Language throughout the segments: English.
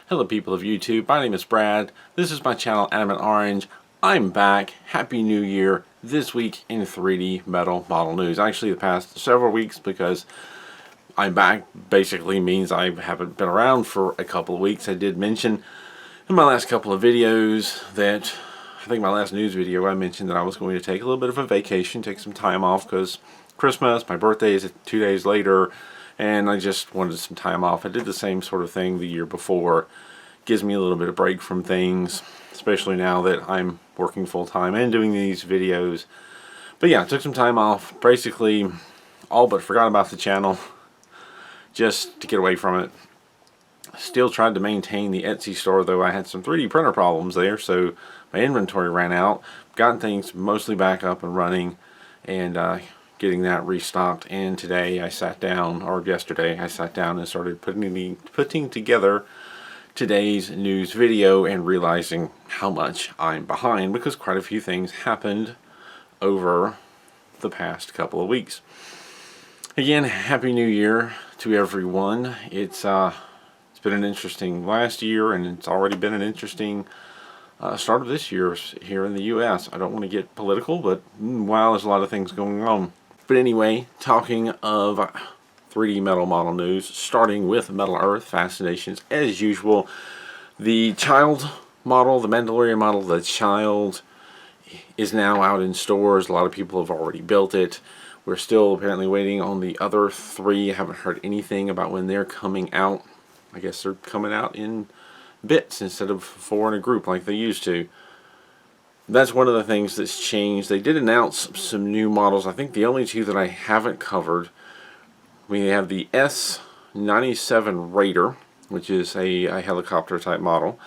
Hello people of YouTube, my name is Brad. This is my channel Adamant Orange. I'm back. Happy New Year. This week in 3D metal model news. Actually the past several weeks, because I'm back basically means I haven't been around for a couple of weeks. I did mention in my last couple of videos that, I think my last news video I mentioned that I was going to take a little bit of a vacation, take some time off because Christmas, my birthday is 2 days later, and I just wanted some time off. I did the same sort of thing the year before. Gives me a little bit of break from things, especially now that I'm working full-time and doing these videos. But yeah, I took some time off, basically all but forgot about the channel just to get away from it. Still tried to maintain the Etsy store, though I had some 3D printer problems there, so my inventory ran out. Gotten things mostly back up and running, and getting that restocked. And today I sat down, or yesterday I sat down and started putting together today's news video and realizing how much I'm behind, because quite a few things happened over the past couple of weeks. Again, Happy New Year to everyone. It's been an interesting last year, and it's already been an interesting start of this year here in the US. I don't want to get political, but wow, there's a lot of things going on. But anyway, talking of 3D metal model news, starting with Metal Earth Fascinations as usual. The Child model, the Mandalorian model, the Child, is now out in stores. A lot of people have already built it. We're still apparently waiting on the other three. I haven't heard anything about when they're coming out. I guess they're coming out in bits instead of 4 in a group like they used to. That's one of the things that's changed. They did announce some new models. I think the only two that I haven't covered, we have the S97 Raider, which is a helicopter type model.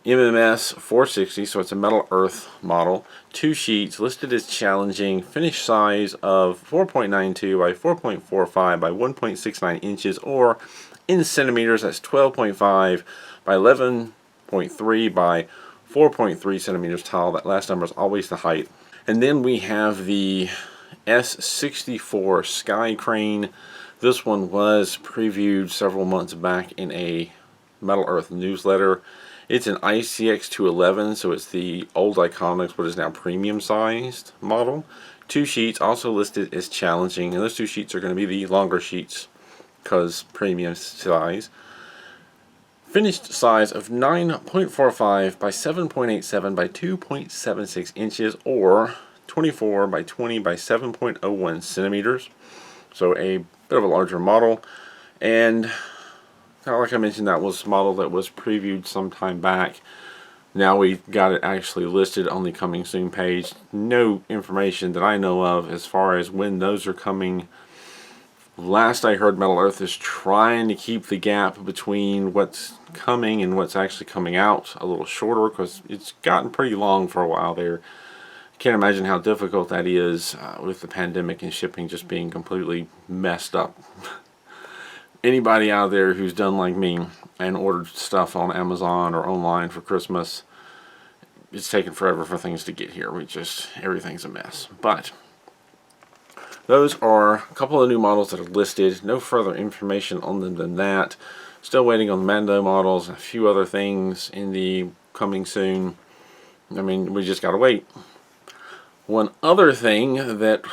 MMS 460, so it's a Metal Earth model. 2 sheets, listed as challenging. Finished size of 4.92 by 4.45 by 1.69 inches, or in centimeters, that's 12.5 by 11.3 by 4.3 centimeters tall. That last number is always the height. And then we have the S64 Sky Crane. This one was previewed several months back in a Metal Earth newsletter. It's an ICX211, so it's the old Iconics, but is now premium sized model. 2 sheets, also listed as challenging, and those 2 sheets are going to be the longer sheets because premium size. Finished size of 9.45 by 7.87 by 2.76 inches, or 24 by 20 by 7.01 centimeters. So a bit of a larger model. And like I mentioned, that was a model that was previewed some time back. Now we got it actually listed on the coming soon page. No information that I know of as far as when those are coming. Last I heard, Metal Earth is trying to keep the gap between what's coming and what's actually coming out a little shorter, because it's gotten pretty long for a while there. Can't imagine how difficult that is with the pandemic and shipping just being completely messed up. Anybody out there who's done like me and ordered stuff on Amazon or online for Christmas, it's taken forever for things to get here. Everything's a mess. But those are a couple of new models that are listed. No further information on them than that. Still waiting on the Mando models and a few other things in the coming soon. I mean, we just gotta wait. One other thing that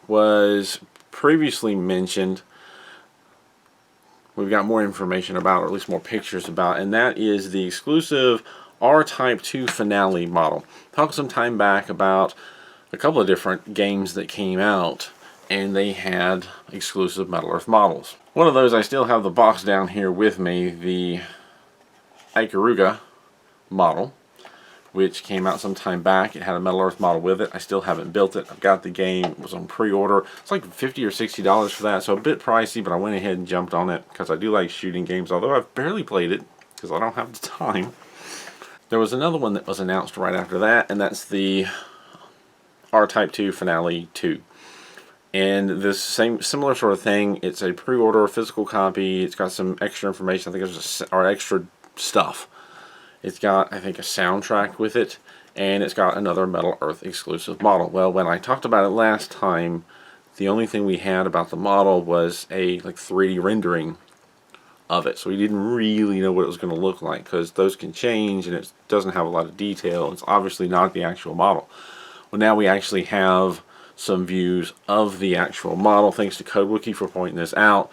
was previously mentioned, we've got more information about, or at least more pictures about, and that is the exclusive R-Type 2 Finale model. Talked some time back about a couple of different games that came out, and they had exclusive Metal Earth models. One of those, I still have the box down here with me, the Ikaruga model, which came out some time back. It had a Metal Earth model with it. I still haven't built it. I've got the game. It was on pre-order. It's like $50 or $60 for that, so a bit pricey, but I went ahead and jumped on it because I do like shooting games, although I've barely played it because I don't have the time. There was another one that was announced right after that, and that's the R-Type 2 Finale 2. And this similar sort of thing. It's a pre-order physical copy. It's got some extra information. I think there's extra stuff. It's got, I think, a soundtrack with it, and it's got another Metal Earth exclusive model. Well, when I talked about it last time, the only thing we had about the model was a 3D rendering of it. So we didn't really know what it was going to look like, because those can change and it doesn't have a lot of detail. It's obviously not the actual model. Well, now we actually have some views of the actual model, thanks to CodeWiki for pointing this out.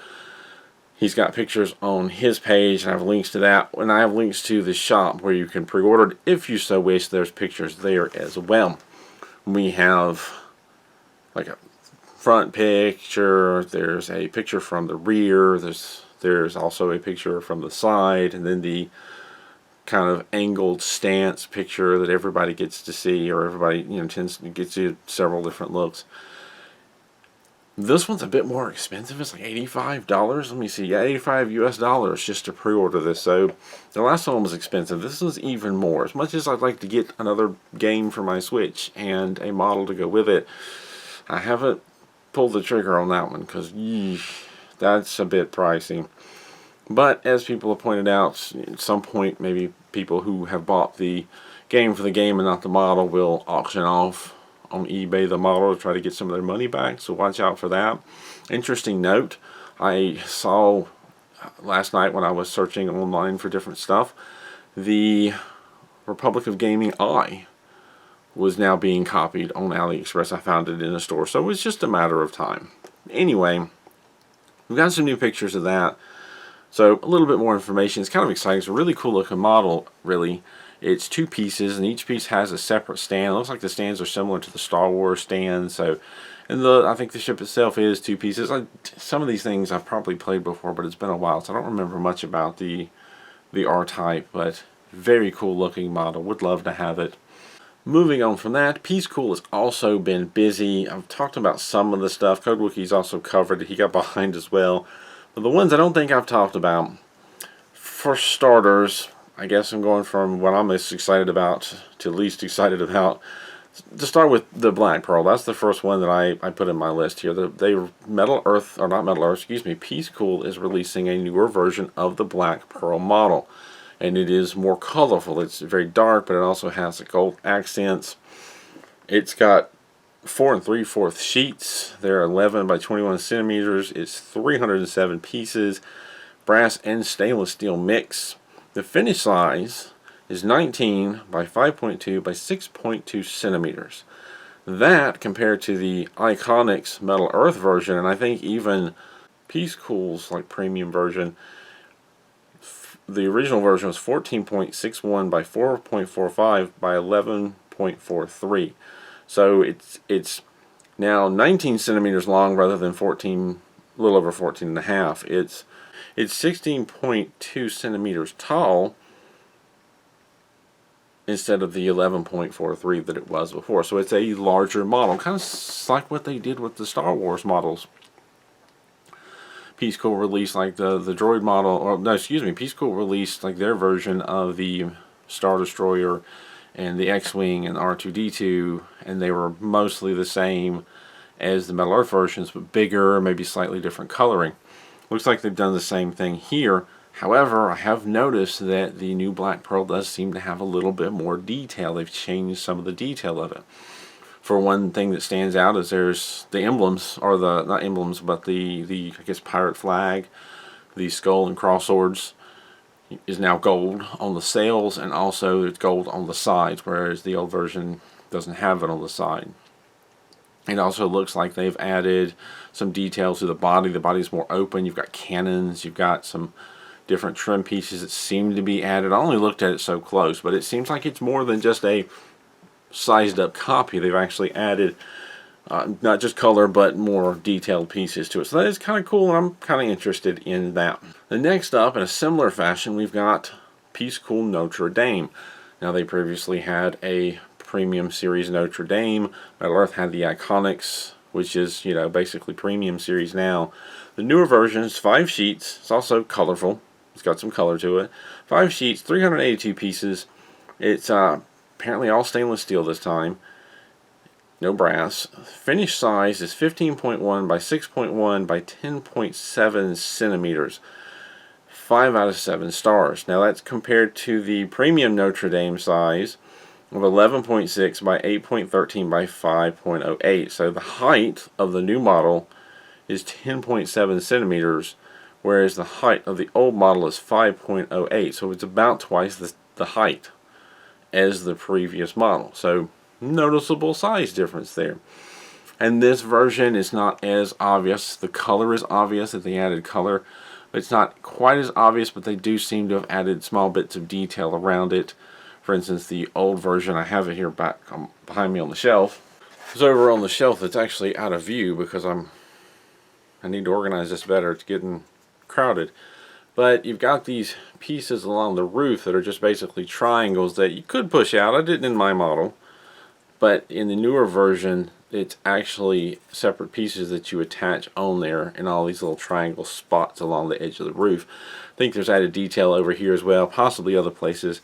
He's got pictures on his page, and I have links to that. And I have links to the shop where you can pre-order it if you so wish. There's pictures there as well. We have like a front picture, there's a picture from the rear, there's also a picture from the side, and then the kind of angled stance picture that everybody gets to see, or everybody, you know, tends to get to several different looks. This one's a bit more expensive. It's like $85. Let me see. Yeah, $85 US just to pre-order this. So the last one was expensive. This was even more. As much as I'd like to get another game for my Switch and a model to go with it, I haven't pulled the trigger on that one, because that's a bit pricey. But as people have pointed out, at some point maybe people who have bought the game for the game and not the model will auction off on eBay the model to try to get some of their money back, so watch out for that. Interesting note, I saw last night when I was searching online for different stuff, the Republic of Gaming Eye was now being copied on AliExpress. I found it in a store, so it was just a matter of time. Anyway, we've got some new pictures of that, so a little bit more information. It's kind of exciting. It's a really cool looking model, really. It's 2 pieces, and each piece has a separate stand. It looks like the stands are similar to the Star Wars stand. So, and I think the ship itself is 2 pieces. Some of these things I've probably played before, but it's been a while, so I don't remember much about the R-Type. But very cool looking model. Would love to have it. Moving on from that, Piececool has also been busy. I've talked about some of the stuff. CodeWiki's also covered it. He got behind as well. But the ones I don't think I've talked about, for starters, I guess I'm going from what I'm most excited about to least excited about. To start with the Black Pearl, that's the first one that I put in my list here. Piececool is releasing a newer version of the Black Pearl model. And it is more colorful. It's very dark, but it also has the gold accents. It's got 4 3/4 sheets. They're 11 by 21 centimeters. It's 307 pieces. Brass and stainless steel mix. The finish size is 19 by 5.2 by 6.2 centimeters. That, compared to the Iconics Metal Earth version, and I think even Piececool's like premium version, the original version was 14.61 by 4.45 by 11.43. So it's now 19 centimeters long rather than 14, a little over 14 and a half. It's 16.2 centimeters tall instead of the 11.43 that it was before. So it's a larger model, kind of like what they did with the Star Wars models. Piececool released like the droid model, or no, excuse me, Piececool released like their version of the Star Destroyer and the X-Wing and R2-D2, and they were mostly the same as the Metal Earth versions, but bigger, maybe slightly different coloring. Looks like they've done the same thing here. However, I have noticed that the new Black Pearl does seem to have a little bit more detail. They've changed some of the detail of it. For one thing that stands out is there's the emblems, or the, not emblems, but the I guess pirate flag, the skull and cross swords is now gold on the sails, and also it's gold on the sides, whereas the old version doesn't have it on the side. It also looks like they've added some details to the body. The body's more open. You've got cannons. You've got some different trim pieces that seem to be added. I only looked at it so close, but it seems like it's more than just a sized up copy. They've actually added not just color, but more detailed pieces to it. So that is kind of cool, and I'm kind of interested in that. The next up, in a similar fashion, we've got Piececool Notre Dame. Now, they previously had a premium series Notre Dame. Metal Earth had the Iconics, which is, you know, basically premium series now. The newer version is 5 sheets. It's also colorful. It's got some color to it. 5 sheets, 382 pieces. It's apparently all stainless steel this time. No brass. Finish size is 15.1 by 6.1 by 10.7 centimeters. 5 out of 7 stars. Now that's compared to the premium Notre Dame size of 11.6 by 8.13 by 5.08. So the height of the new model is 10.7 centimeters, whereas the height of the old model is 5.08, so it's about twice the height as the previous model. So noticeable size difference there. And this version is not as obvious. The color is obvious that they added color. It's not quite as obvious, but they do seem to have added small bits of detail around it. For instance, the old version, I have it here back behind me on the shelf. It's over on the shelf that's actually out of view because I need to organize this better. It's getting crowded. But you've got these pieces along the roof that are just basically triangles that you could push out. I didn't in my model. But in the newer version, it's actually separate pieces that you attach on there in all these little triangle spots along the edge of the roof. I think there's added detail over here as well, possibly other places.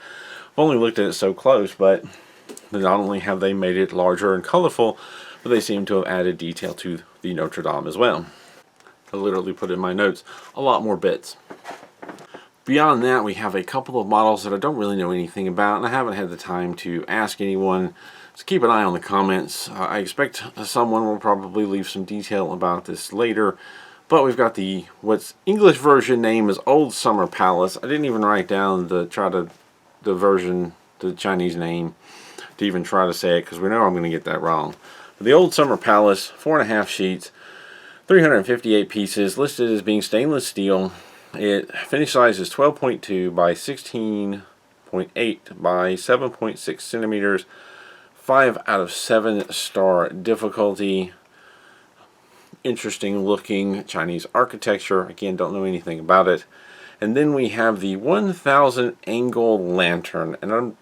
I've only looked at it so close, but not only have they made it larger and colorful, but they seem to have added detail to the Notre Dame as well. I literally put in my notes a lot more bits. Beyond that, we have a couple of models that I don't really know anything about, and I haven't had the time to ask anyone. So keep an eye on the comments. I expect someone will probably leave some detail about this later. But we've got what's English version name is Old Summer Palace. I didn't even write down the Chinese name to even try to say it because we know I'm going to get that wrong. But the Old Summer Palace, 4.5 sheets, 358 pieces, listed as being stainless steel. It finish size is 12.2 by 16.8 by 7.6 centimeters. 5 out of 7 star difficulty. Interesting looking Chinese architecture. Again, don't know anything about it. And then we have the 1000 angle lantern. And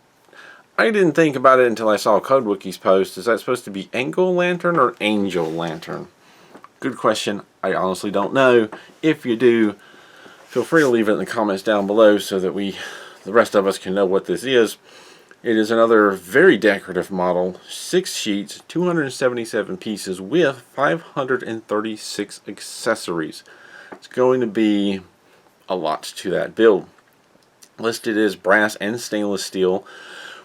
I didn't think about it until I saw CodeWiki's post. Is that supposed to be angle lantern or angel lantern? Good question. I honestly don't know. If you do, feel free to leave it in the comments down below so that the rest of us can know what this is. It is another very decorative model, 6 sheets, 277 pieces with 536 accessories. It's going to be a lot to that build. Listed as brass and stainless steel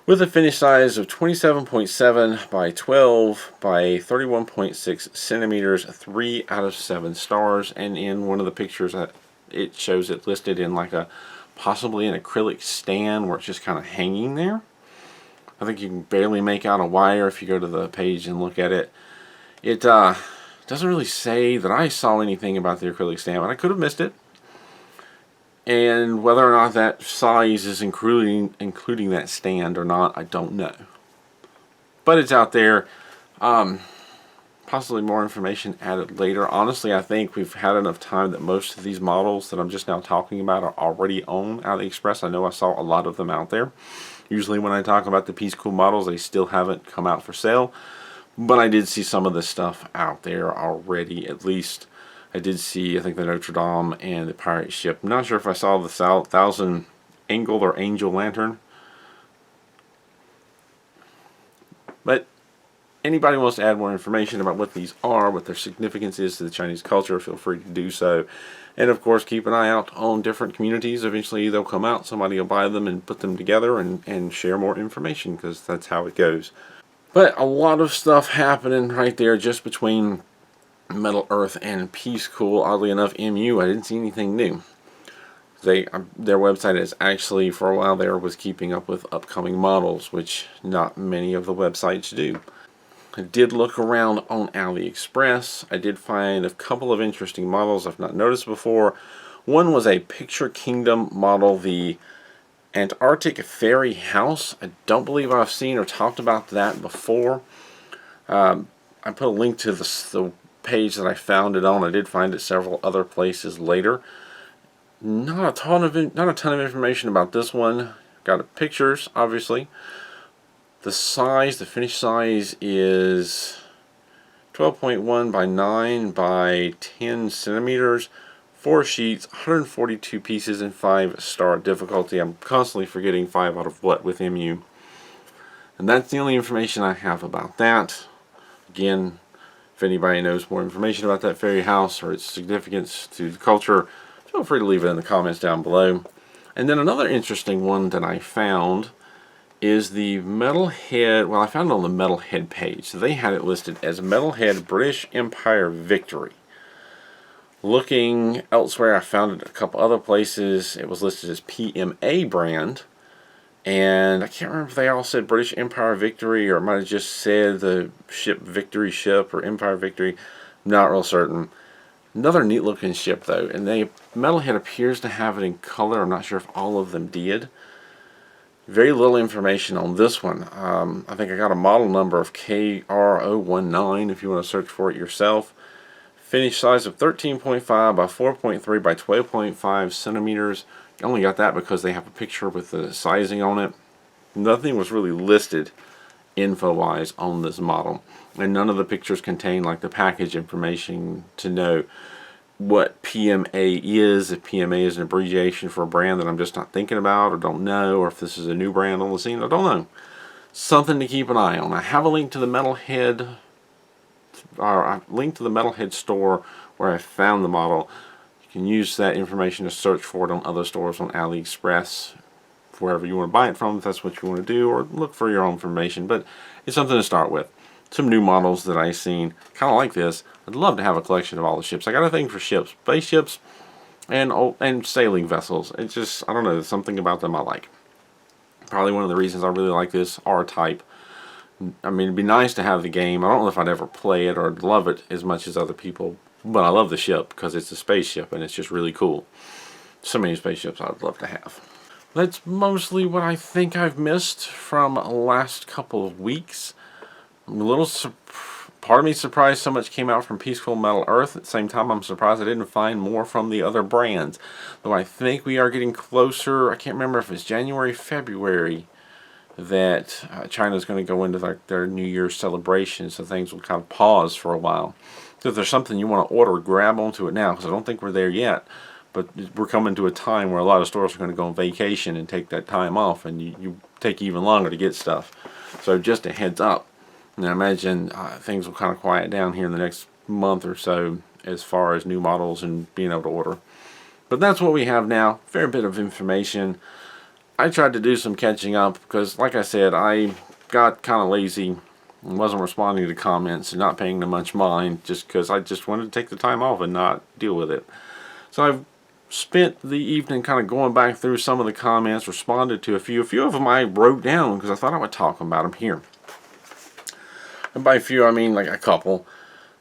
with a finish size of 27.7 by 12 by 31.6 centimeters, 3 out of 7 stars. And in one of the pictures, it shows it listed in like possibly an acrylic stand where it's just kind of hanging there. I think you can barely make out a wire if you go to the page and look at it. It doesn't really say that I saw anything about the acrylic stand, but I could have missed it. And whether or not that size is including that stand or not, I don't know. But it's out there. Possibly more information added later. Honestly, I think we've had enough time that most of these models that I'm just now talking about are already on AliExpress. I know I saw a lot of them out there. Usually when I talk about the Piececool models, they still haven't come out for sale. But I did see some of this stuff out there already, at least. I did see, I think, the Notre Dame and the pirate ship. I'm not sure if I saw the 1000 angle or angel lantern. But anybody wants to add more information about what these are, what their significance is to the Chinese culture, feel free to do so. And of course, keep an eye out on different communities. Eventually they'll come out, somebody will buy them and put them together and share more information, because that's how it goes. But a lot of stuff happening right there just between Metal Earth and Piececool. Oddly enough, MU, I didn't see anything new. Their website is actually, for a while there, was keeping up with upcoming models, which not many of the websites do. I did look around on AliExpress. I did find a couple of interesting models I've not noticed before. One was a Picture Kingdom model, the Antarctic Fairy House. I don't believe I've seen or talked about that before. I put a link to the page that I found it on. I did find it several other places later. Not a ton of information about this one. Got pictures, obviously. The size, the finished size is 12.1 by 9 by 10 centimeters. 4 sheets, 142 pieces, and 5-star difficulty. I'm constantly forgetting 5 out of what with MU. And that's the only information I have about that. Again, if anybody knows more information about that fairy house or its significance to the culture, feel free to leave it in the comments down below. And then another interesting one that I found is the Metalhead. Well, I found it on the Metalhead page. So they had it listed as Metalhead British Empire Victory. Looking elsewhere, I found it a couple other places. It was listed as PMA brand. And I can't remember if they all said British Empire Victory, or it might have just said the ship Victory ship or Empire Victory. Not real certain. Another neat looking ship though, and the metalhead appears to have it in color. I'm not sure if all of them did. Very little information on this one. I think I got a model number of KR019 if you want to search for it yourself. Finish size of 13.5 by 4.3 by 12.5 centimeters. I only got that because they have a picture with the sizing on it. Nothing was really listed info-wise on this model, and none of the pictures contain like the package information to know what PMA is, if PMA is an abbreviation for a brand that I'm just not thinking about or don't know, or if this is a new brand on the scene. I don't know. Something to keep an eye on. I have a link to the Metalhead, or a link to the Metalhead store where I found the model. You can use that information to search for it on other stores on AliExpress, wherever you want to buy it from, if that's what you want to do, or look for your own information. But it's something to start with. Some new models that I've seen, kind of like this. I'd love to have a collection of all the ships. I got a thing for ships, spaceships, and sailing vessels. It's just, I don't know, there's something about them I like. Probably one of the reasons I really like this R-Type. I mean, it'd be nice to have the game. I don't know if I'd ever play it or love it as much as other people, but I love the ship because it's a spaceship and it's just really cool. So many spaceships I'd love to have. That's mostly what I think I've missed from last couple of weeks. I'm a little part of me surprised so much came out from Piececool Metal Earth. At the same time, I'm surprised I didn't find more from the other brands. Though I think we are getting closer. I can't remember if it's January, February that China's going to go into their New Year's celebration, so things will kind of pause for a while. So if there's something you want to order, grab onto it now, because I don't think we're there yet. But we're coming to a time where a lot of stores are going to go on vacation and take that time off, and you take even longer to get stuff. So just a heads up. And I imagine things will kind of quiet down here in the next month or so as far as new models and being able to order. But that's what we have now. Fair bit of information. I tried to do some catching up because, like I said, I got kind of lazy and wasn't responding to comments and not paying them much mind just because I just wanted to take the time off and not deal with it. So I've spent the evening kind of going back through some of the comments, responded to a few. A few of them I wrote down because I thought I would talk about them here. And by a few, I mean like a couple.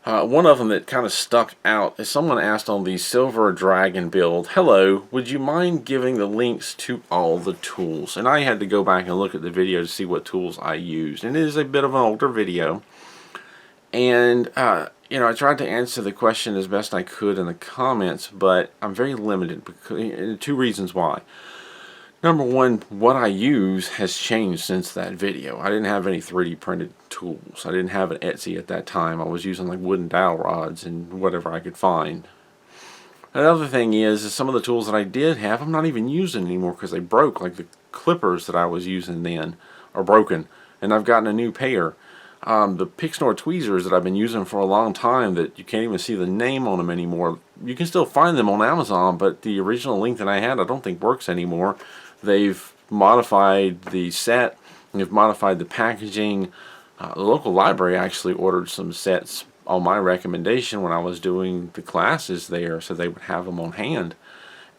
One of them that kind of stuck out is someone asked on the Silver Dragon build, "Hello, would you mind giving the links to all the tools?" And I had to go back and look at the video to see what tools I used. And it is a bit of an older video. And, you know, I tried to answer the question as best I could in the comments, but I'm very limited because, two reasons why. Number one, what I use has changed since that video. I didn't have any 3D printed tools. I didn't have an Etsy at that time. I was using like wooden dowel rods and whatever I could find. Another thing is some of the tools that I did have, I'm not even using anymore because they broke. Like the clippers that I was using then are broken, and I've gotten a new pair. The Piececool tweezers that I've been using for a long time that you can't even see the name on them anymore. You can still find them on Amazon, but the original link that I had I don't think works anymore. They've modified the set, they've modified the packaging. The local library actually ordered some sets on my recommendation when I was doing the classes there, so they would have them on hand.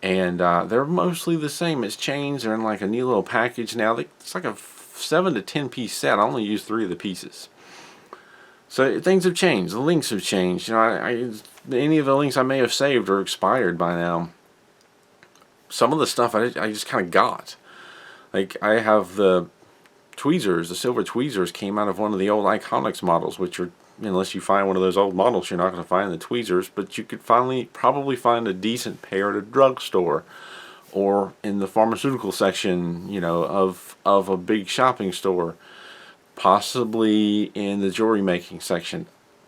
And they're mostly the same. It's changed. They're in like a neat little package now. It's like a 7 to 10 piece set. I only use 3 of the pieces. So things have changed. The links have changed. You know, any of the links I may have saved are expired by now. Some of the stuff I just kind of got. Like I have the tweezers, the silver tweezers came out of one of the old Iconics models, which are, unless you find one of those old models, you're not going to find the tweezers, but you could probably find a decent pair at a drugstore or in the pharmaceutical section, you know, of a big shopping store, possibly in the jewelry making section.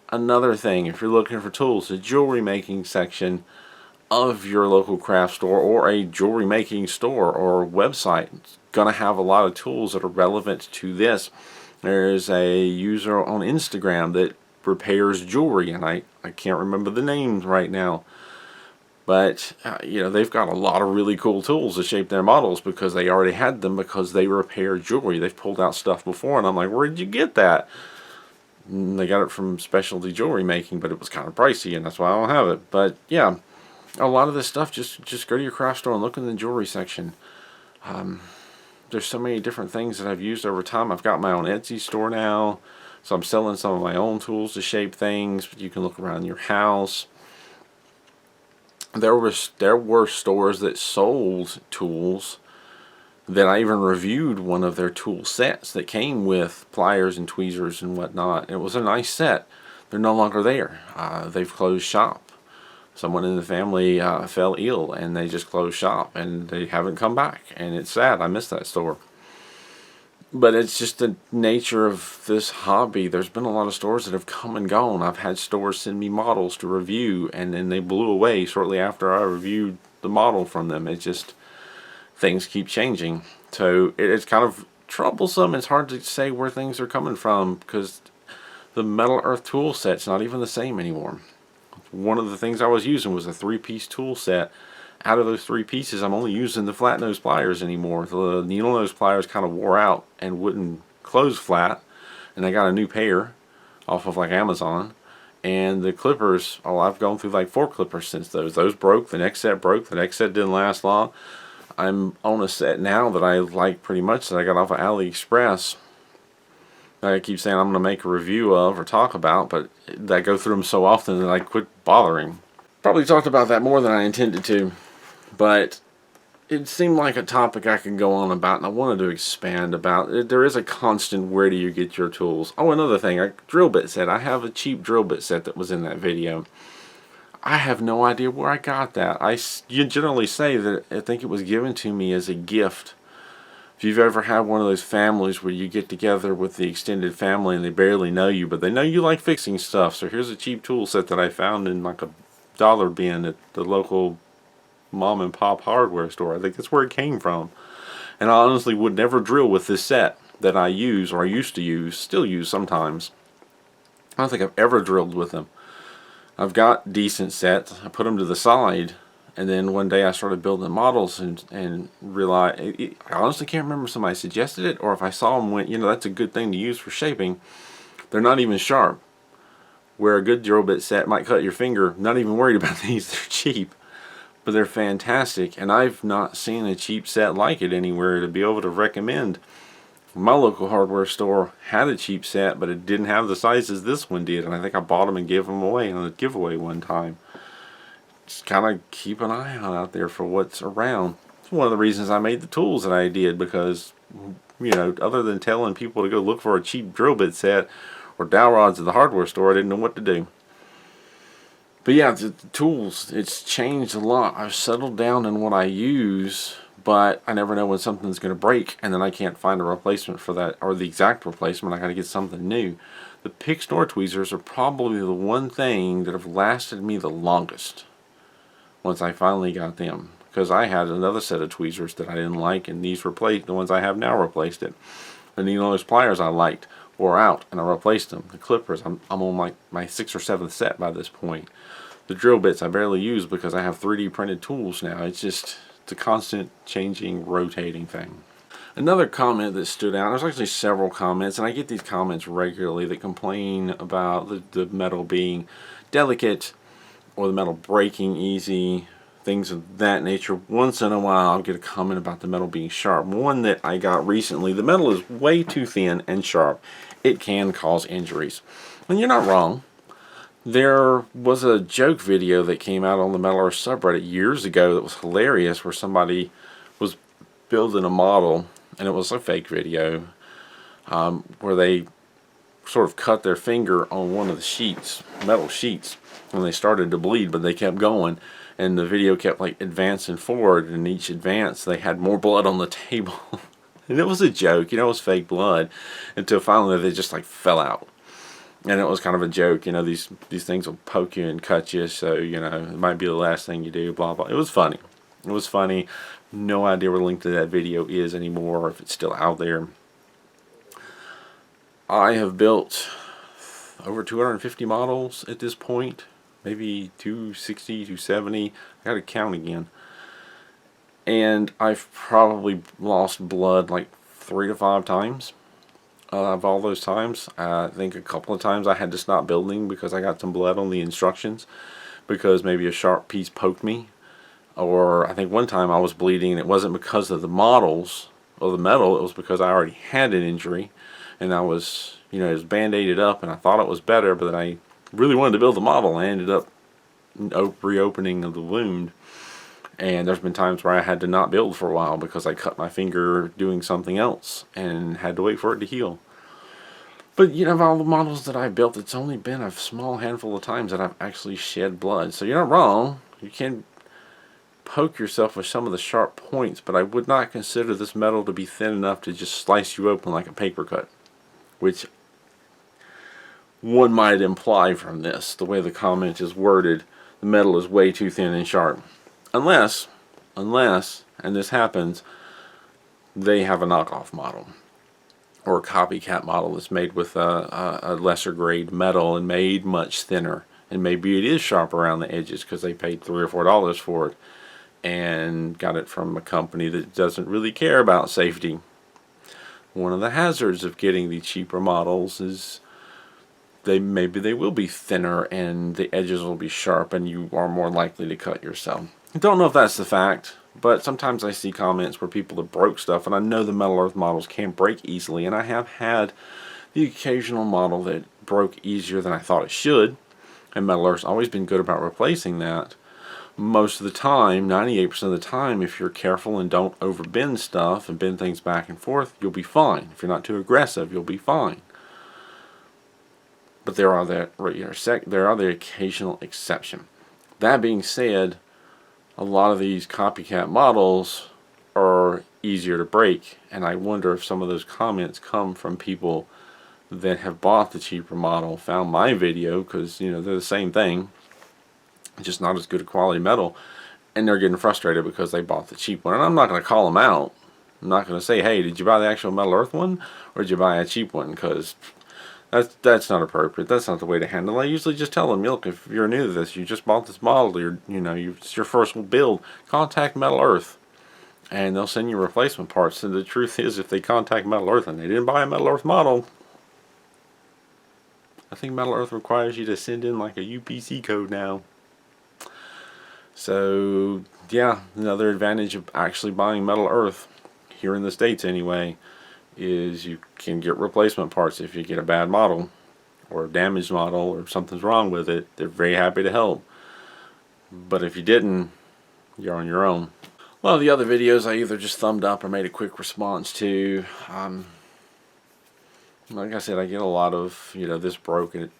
Another thing, if you're looking for tools, the jewelry making section of your local craft store or a jewelry making store or website is going to have a lot of tools that are relevant to this. There's a user on Instagram that repairs jewelry, and I can't remember the names right now, but you know, they've got a lot of really cool tools to shape their models because they already had them because they repair jewelry. They've pulled out stuff before, and I'm like, where did you get that? And they got it from specialty jewelry making, but it was kind of pricey, and that's why I don't have it. But yeah, a lot of this stuff, just go to your craft store and look in the jewelry section. There's so many different things that I've used over time. I've got my own Etsy store now, so I'm selling some of my own tools to shape things. You can look around your house. There were stores that sold tools that I even reviewed one of their tool sets that came with pliers and tweezers and whatnot. It was a nice set. They're no longer there. They've closed shop. Someone in the family fell ill and they just closed shop and they haven't come back, and it's sad. I miss that store. But it's just the nature of this hobby. There's been a lot of stores that have come and gone. I've had stores send me models to review, and then they blew away shortly after I reviewed the model from them. It's just, things keep changing. So it's kind of troublesome. It's hard to say where things are coming from because the Metal Earth tool set's not even the same anymore. One of the things I was using was a 3-piece tool set. Out of those 3 pieces, I'm only using the flat nose pliers anymore. The needle nose pliers kind of wore out and wouldn't close flat, and I got a new pair off of like Amazon. And the clippers, oh, I've gone through like 4 clippers since those. Those broke, the next set broke, the next set didn't last long. I'm on a set now that I like pretty much that I got off of AliExpress. I keep saying I'm going to make a review of or talk about, but I go through them so often that I quit bothering. Probably talked about that more than I intended to, but it seemed like a topic I could go on about, and I wanted to expand about. There is a constant, where do you get your tools? Oh, another thing, a drill bit set. I have a cheap drill bit set that was in that video. I have no idea where I got that. You generally say that I think it was given to me as a gift. If you've ever had one of those families where you get together with the extended family and they barely know you, but they know you like fixing stuff. So here's a cheap tool set that I found in like a dollar bin at the local mom and pop hardware store. I think that's where it came from. And I honestly would never drill with this set that I use, or I used to use, still use sometimes. I don't think I've ever drilled with them. I've got decent sets. I put them to the side. And then one day I started building models and realized, I honestly can't remember if somebody suggested it or if I saw them and went, that's a good thing to use for shaping. They're not even sharp. Where a good drill bit set might cut your finger, not even worried about these. They're cheap, but they're fantastic. And I've not seen a cheap set like it anywhere to be able to recommend. My local hardware store had a cheap set, but it didn't have the sizes this one did. And I think I bought them and gave them away on a giveaway one time. Just kind of keep an eye out there for what's around. It's one of the reasons I made the tools that I did, because other than telling people to go look for a cheap drill bit set or dowel rods at the hardware store, I didn't know what to do. But yeah, the tools, it's changed a lot. I've settled down in what I use, but I never know when something's going to break, and then I can't find a replacement for that, or the exact replacement. I got to get something new. The Piececool tweezers are probably the one thing that have lasted me the longest once I finally got them, because I had another set of tweezers that I didn't like, and these replaced, the ones I have now replaced it. The needle nose pliers I liked wore out, and I replaced them. The clippers, I'm on my 6th or 7th set by this point. The drill bits I barely use because I have 3D printed tools now. It's a constant changing, rotating thing. Another comment that stood out, there's actually several comments, and I get these comments regularly that complain about the metal being delicate, or the metal breaking easy, things of that nature. Once in a while I'll get a comment about the metal being sharp. One that I got recently, the metal is way too thin and sharp. It can cause injuries. And you're not wrong. There was a joke video that came out on the Metal Earth subreddit years ago that was hilarious, where somebody was building a model, and it was a fake video, where they sort of cut their finger on one of the sheets, metal sheets, and they started to bleed, but they kept going, and the video kept like advancing forward, and each advance they had more blood on the table. And it was a joke, it was fake blood, until finally they just like fell out. And it was kind of a joke, these things will poke you and cut you, so it might be the last thing you do, blah blah. It was funny. No idea where the link to that video is anymore, or if it's still out there. I have built over 250 models at this point, maybe 260, 270. I gotta count again. And I've probably lost blood like 3 to 5 times. Of all those times, I think a couple of times I had to stop building because I got some blood on the instructions. because maybe a sharp piece poked me, or I think one time I was bleeding and it wasn't because of the models or the metal, it was because I already had an injury and I was, it was band-aided up and I thought it was better, but then I really wanted to build the model and I ended up reopening of the wound. And there's been times where I had to not build for a while because I cut my finger doing something else and had to wait for it to heal. But of all the models that I've built, it's only been a small handful of times that I've actually shed blood. So you're not wrong. You can poke yourself with some of the sharp points, but I would not consider this metal to be thin enough to just slice you open like a paper cut, which one might imply from this. The way the comment is worded, the metal is way too thin and sharp. Unless, and this happens, they have a knockoff model or a copycat model that's made with a lesser grade metal and made much thinner. And maybe it is sharp around the edges because they paid $3 or $4 for it and got it from a company that doesn't really care about safety. One of the hazards of getting the cheaper models is maybe they will be thinner and the edges will be sharp and you are more likely to cut yourself. I don't know if that's the fact, but sometimes I see comments where people have broke stuff, and I know the Metal Earth models can break easily, and I have had the occasional model that broke easier than I thought it should, and Metal Earth's always been good about replacing that. Most of the time, 98% of the time, if you're careful and don't overbend stuff and bend things back and forth, you'll be fine. If you're not too aggressive, you'll be fine. But there are the occasional exception. That being said, a lot of these copycat models are easier to break, and I wonder if some of those comments come from people that have bought the cheaper model, found my video, because they're the same thing, just not as good a quality metal, and they're getting frustrated because they bought the cheap one. And I'm not going to call them out. I'm not going to say, hey, did you buy the actual Metal Earth one, or did you buy a cheap one? Because that's not appropriate. That's not the way to handle it. I usually just tell them, look, if you're new to this, you just bought this model, it's your first build, contact Metal Earth, and they'll send you replacement parts. And the truth is, if they contact Metal Earth and they didn't buy a Metal Earth model, I think Metal Earth requires you to send in like a UPC code now. So yeah, another advantage of actually buying Metal Earth, here in the States anyway, is you can get replacement parts if you get a bad model or a damaged model or something's wrong with it. They're very happy to help. But if you didn't, you're on your own. A lot of the other videos I either just thumbed up or made a quick response to. Like I said, I get a lot of, this broke and it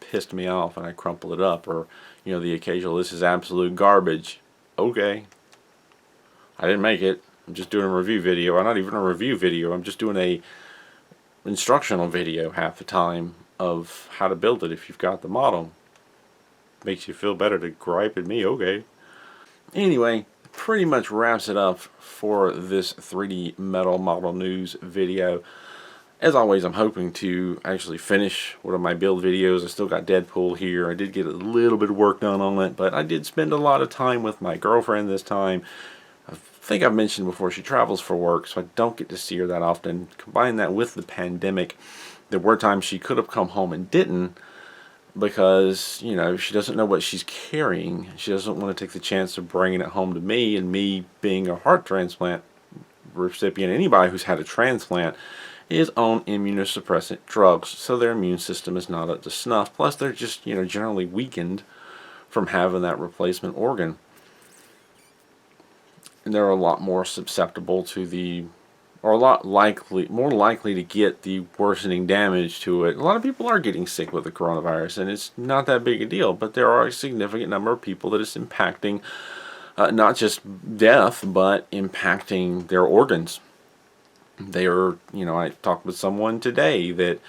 pissed me off and I crumple it up, or the occasional, this is absolute garbage. Okay, I didn't make it. I'm just doing a review video. Or not even a review video. I'm just doing a instructional video half the time of how to build it if you've got the model. Makes you feel better to gripe at me. Okay. Anyway, pretty much wraps it up for this 3D metal model news video. As always, I'm hoping to actually finish one of my build videos. I still got Deadpool here. I did get a little bit of work done on it, but I did spend a lot of time with my girlfriend this time. I think I've mentioned before, she travels for work, so I don't get to see her that often. Combine that with the pandemic, there were times she could have come home and didn't, because, she doesn't know what she's carrying. She doesn't want to take the chance of bringing it home to me, and me being a heart transplant recipient, anybody who's had a transplant is on immunosuppressant drugs, so their immune system is not up to snuff. Plus, they're just, generally weakened from having that replacement organ. And they're a lot more susceptible to more likely to get the worsening damage to it. A lot of people are getting sick with the coronavirus, and it's not that big a deal, but there are a significant number of people that it's impacting, not just death, but impacting their organs. They are, I talked with someone today that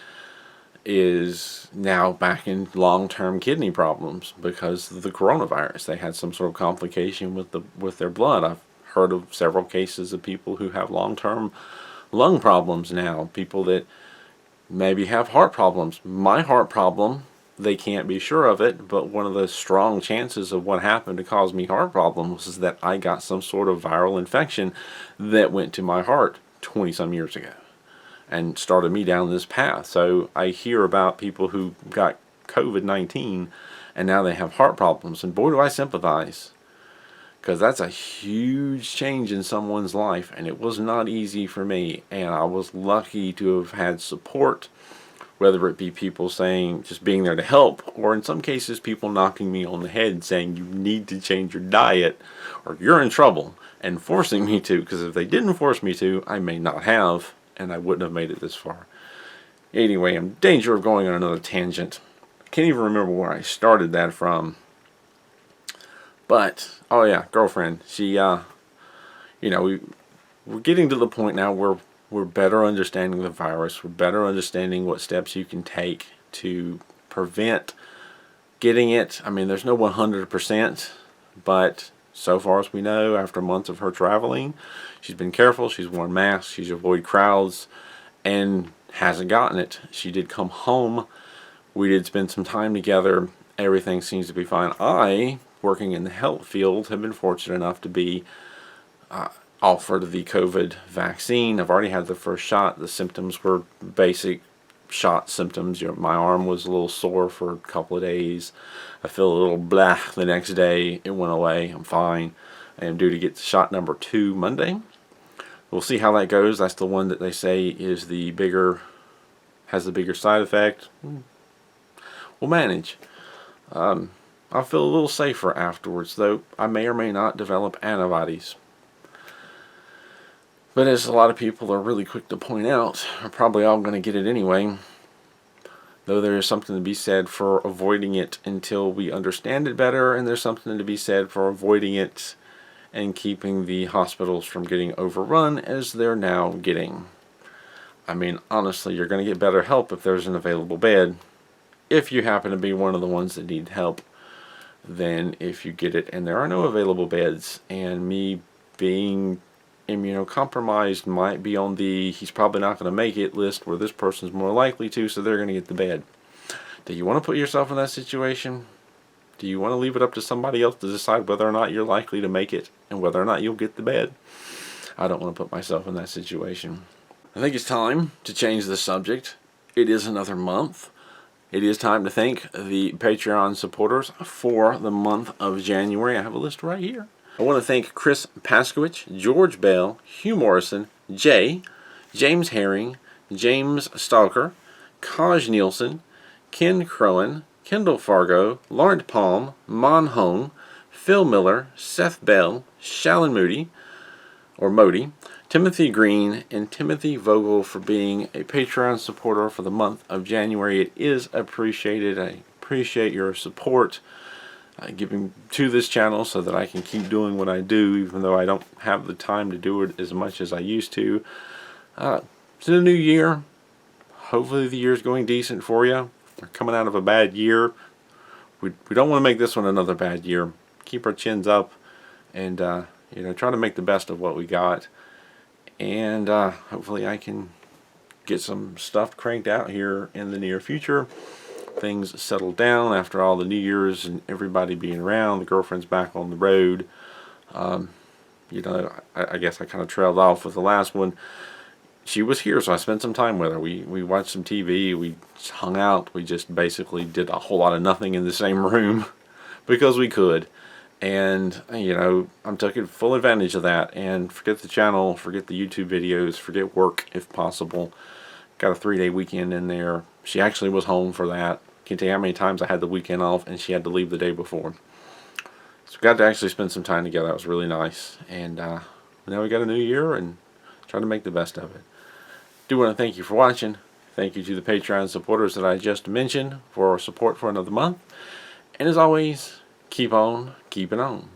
is now back in long-term kidney problems because of the coronavirus. They had some sort of complication with their blood. I've heard of several cases of people who have long-term lung problems now. People that maybe have heart problems. My heart problem, they can't be sure of it, but one of the strong chances of what happened to cause me heart problems is that I got some sort of viral infection that went to my heart 20-some years ago and started me down this path. So I hear about people who got COVID-19 and now they have heart problems. And boy, do I sympathize, because that's a huge change in someone's life, and it was not easy for me. And I was lucky to have had support, whether it be people saying, just being there to help, or in some cases people knocking me on the head saying you need to change your diet or you're in trouble, and forcing me to, because if they didn't force me to, I may not have, and I wouldn't have made it this far. Anyway, I'm in danger of going on another tangent. I can't even remember where I started that from. But, oh yeah, girlfriend, she, we're getting to the point now where we're better understanding the virus. We're better understanding what steps you can take to prevent getting it. I mean, there's no 100%, but so far as we know, after months of her traveling, she's been careful. She's worn masks. She's avoided crowds and hasn't gotten it. She did come home. We did spend some time together. Everything seems to be fine. I, working in the health field, have been fortunate enough to be offered the COVID vaccine. I've already had the first shot. The symptoms were basic shot symptoms. My arm was a little sore for a couple of days. I feel a little blah the next day. It went away. I'm fine. I am due to get shot number 2 Monday. We'll see how that goes. That's the one that they say is the bigger, has the bigger side effect. We'll manage. I'll feel a little safer afterwards, though I may or may not develop antibodies. But as a lot of people are really quick to point out, we're probably all going to get it anyway. Though there is something to be said for avoiding it until we understand it better, and there's something to be said for avoiding it and keeping the hospitals from getting overrun as they're now getting. I mean, honestly, you're going to get better help if there's an available bed, if you happen to be one of the ones that need help, than if you get it and there are no available beds. And me being immunocompromised might be on the he's probably not going to make it list, where this person's more likely to, so they're going to get the bed. Do you want to put yourself in that situation? Do you want to leave it up to somebody else to decide whether or not you're likely to make it and whether or not you'll get the bed? I don't want to put myself in that situation. I think it's time to change the subject. It is another month. It is time to thank the Patreon supporters for the month of January. I have a list right here. I want to thank Chris Paskowich, George Bell, Hugh Morrison, Jay, James Herring, James Stalker, Kaj Nielsen, Ken Crowan, Kendall Fargo, Laurent Palm, Mon Hong, Phil Miller, Seth Bell, Shallon Moody, or Modi, Timothy Green, and Timothy Vogel for being a Patreon supporter for the month of January. It is appreciated. I appreciate your support. Giving to this channel so that I can keep doing what I do, even though I don't have the time to do it as much as I used to. It's a new year. Hopefully the year's going decent for you. We're coming out of a bad year. We don't want to make this one another bad year. Keep our chins up and try to make the best of what we got. And hopefully I can get some stuff cranked out here in the near future. Things settle down after all the New Year's and everybody being around. The girlfriend's back on the road. I guess I kind of trailed off with the last one. She was here, so I spent some time with her. We watched some TV. We hung out. We just basically did a whole lot of nothing in the same room because we could. And, I'm taking full advantage of that. And forget the channel, forget the YouTube videos, forget work if possible. Got a 3-day weekend in there. She actually was home for that. Can't tell you how many times I had the weekend off and she had to leave the day before. So we got to actually spend some time together. That was really nice. And now we got a new year and trying to make the best of it. Do want to thank you for watching. Thank you to the Patreon supporters that I just mentioned for support for another month. And as always, keep on keeping on.